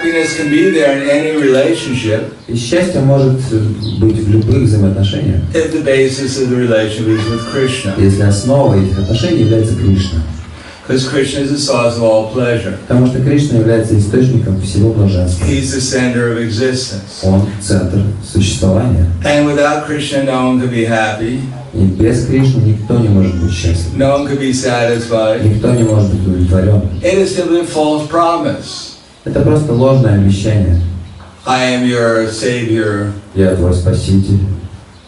happiness can be there in any relationship. И счастье может быть в любых взаимоотношениях. If the basis of the relationship is with Krishna. Если основой этих отношений является Кришна. Because Krishna is the source of all pleasure. Потому что Кришна является источником всего блаженства. He's the center of existence. Он центр существования. And without Krishna, no one could be happy. И без Кришны никто не может быть счастлив. No one could be satisfied. Никто не может быть удовлетворен. It is simply a false promise. Это просто ложное обещание. I am your savior. Я твой спаситель.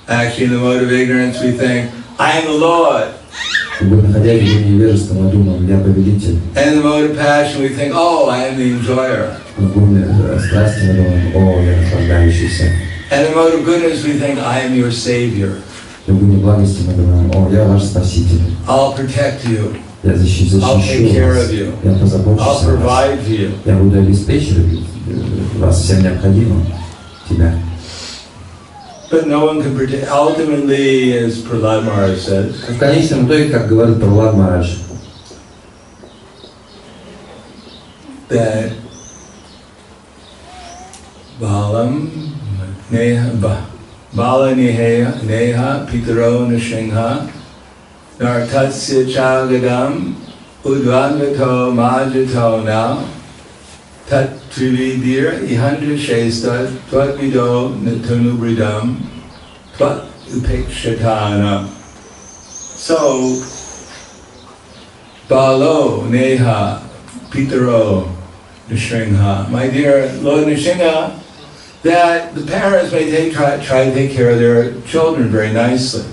Actually, in the mode of ignorance, we think, I am the Lord. Находясь в невежестве, мы думаем, я победитель. And in the mode of passion, we think, oh, I am the enjoyer. В гуне страсти мы думаем, о, я наслаждающийся. And in the mode of goodness, we think, I am your savior. В гуне благости мы думаем, о, я ваш спаситель. I'll protect you. Я защищу вас. Я позабочусь о вас. Я буду обеспечивать вас всем необходимым, тебя. But no one can protect. Ultimately, as Prahlad Maharaj says, в конечном итоге, как говорит Прахлад Марадж, that Bala Neha Pitaro Nishingha Nartasya Chagadam Udvangato Majato now Tat Trividir Ihandra Shesta Twatvido Natunubridam Twat Upekshatana. So Balo Neha Pitaro Nishingha. My dear Lord Nishingha, that the parents may try to take care of their children very nicely.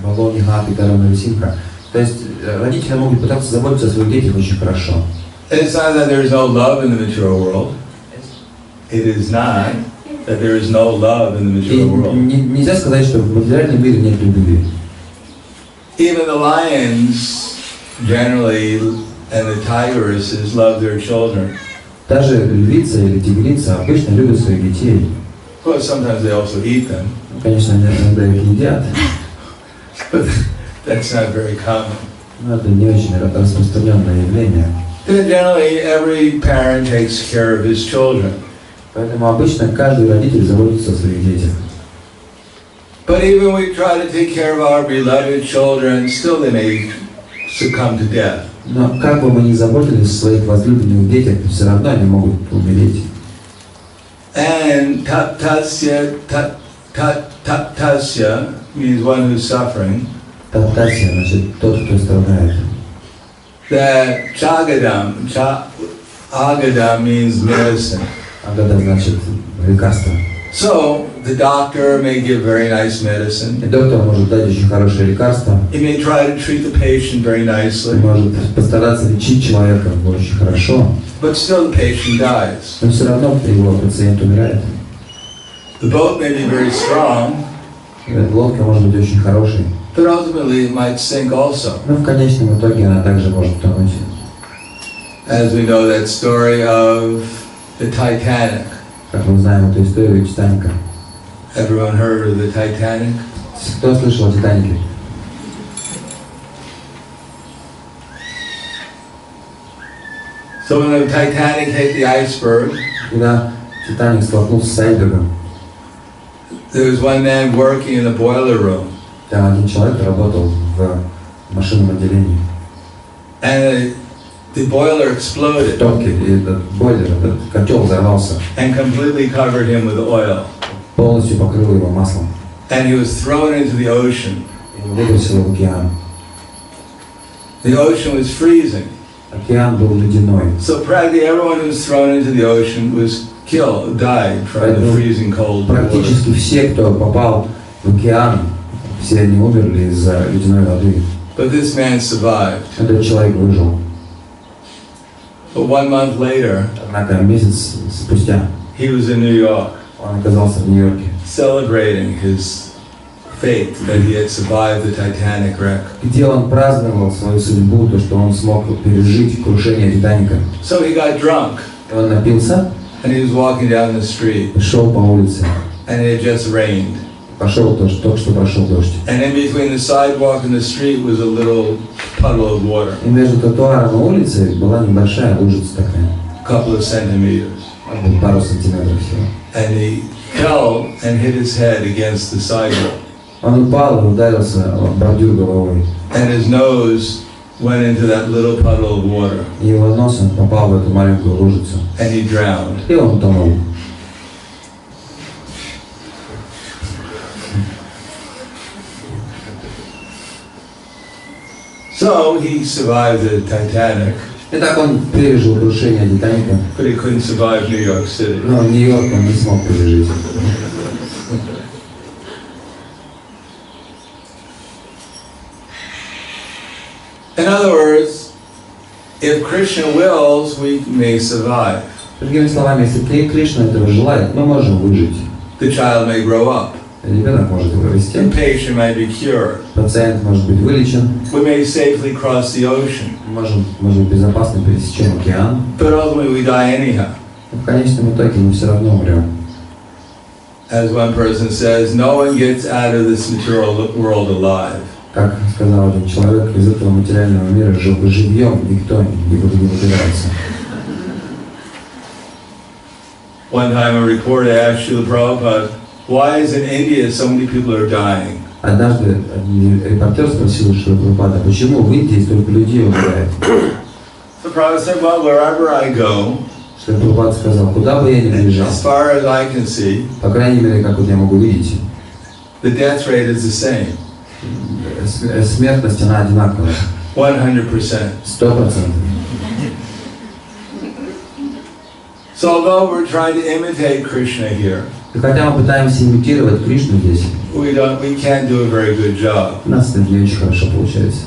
Бало Неха Питaro Нишинха. То есть родители могут пытаться заботиться о своих детях очень хорошо. It's not that there is no love in the material world. It is not that there is no love in the material world. Нельзя сказать, что в материальном мире нет любви. Even the lions generally and the tigresses love their children. Даже львица или тигрица обычно любят своих детей. Of course, sometimes they also eat them. Конечно, они иногда их едят. But that's not very common. Но это не очень распространенное явление. Generally, every parent takes care of his children. Поэтому обычно каждый родитель заботится о своих детях. But even we try to take care of our beloved children, still they may succumb to death. Но как бы мы ни заботились о своих возлюбленных детях, все равно они могут умереть. And tatasya means one who's suffering. Татасия, значит, тот, кто страдает. That chagadam, agadam means medicine. Агада значит лекарство. So the doctor may give very nice medicine. И доктор может дать очень хорошее лекарство. He may try to treat the patient very nicely. Может постараться лечить человека очень хорошо. But still the patient dies. Но все равно его пациент умирает. The boat may be very strong. Лодка может быть очень хорошей. But ultimately it might sink also. Но в конечном итоге она также может тонуть. As we know that story of the Titanic. Как мы знаем эту историю Титаника. Everyone heard of the Titanic? Кто слышал о Титанике? So when the Titanic hit the iceberg, когда Титаник столкнулся с айсбергом, there was one man working in the boiler room. Там один человек работал в машинном отделении. And the boiler exploded. В топке, и этот бойлер, этот котел взорвался. And completely covered him with oil. Полностью покрыл его маслом. And he was thrown into the ocean. И выбросил в океан. The ocean was freezing. Океан был ледяной. So practically everyone who was thrown into the ocean was killed, died from the freezing cold water. Практически все, кто попал в океан, все они умерли из-за ледяной воды. But this man survived. Этот человек выжил. But 1 month later, однако месяц спустя, he was in New York. Он оказался в Нью-Йорке. Celebrating his fate that he had survived the Titanic wreck. Где он праздновал свою судьбу, то, что он смог пережить крушение Титаника. So he got drunk. Он напился. And he was walking down the street. Шел по улице. And it had just rained. Пошел только что прошел дождь. And in between the sidewalk and the street was a little puddle of water. И между тротуаром и улицей была небольшая лужица такая. A couple of centimeters. пару сантиметров всего. And he fell and hit his head against the sidewalk. Он упал и ударился в бордюр головой. And his nose went into that little puddle of water. И его нос попал в эту маленькую лужицу. And he drowned. И он утонул. So he survived the Titanic, Итак, он пережил крушение Титаника, but he couldn't survive New York City. но Нью-Йорк он не смог пережить. In other words, if Krishna wills, we may survive. Другими словами, если Кришна этого желает, мы можем выжить. The child may grow up. Ребенок может вырасти. The patient may be cured. Пациент может быть вылечен. We may safely cross the ocean. Можем безопасно пересечь океан. But ultimately we die anyhow. В конечном итоге мы все равно умрем. As one person says, no one gets out of this material world alive. Как сказал один человек, из этого материального мира живьем никто не выбирается. One time a reporter asked Srila Prabhupada, why is in India so many people are dying? Однажды репортер спросил Шрила Прабхупада, почему в Индии столько людей умирает? So Prabhupada said, well, wherever I go, Шрила Прабхупада сказал, куда бы я ни приезжал, as far as I can see, по крайней мере, как вот я могу видеть, the death rate is the same. Смертность, она одинаковая. 100%. 100%. So although we're trying to imitate Krishna here, И хотя мы пытаемся имитировать Кришну здесь, we can't do a very good job. у нас это не очень хорошо получается.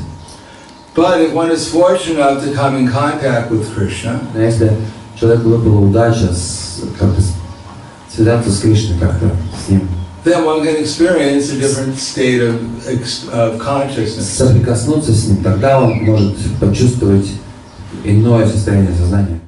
But if one is fortunate enough to come in contact with Krishna, Но если человеку выпала удача как-то связаться с Кришной, как-то с ним, then one can experience a different state of consciousness. соприкоснуться с ним, тогда он может почувствовать иное состояние сознания.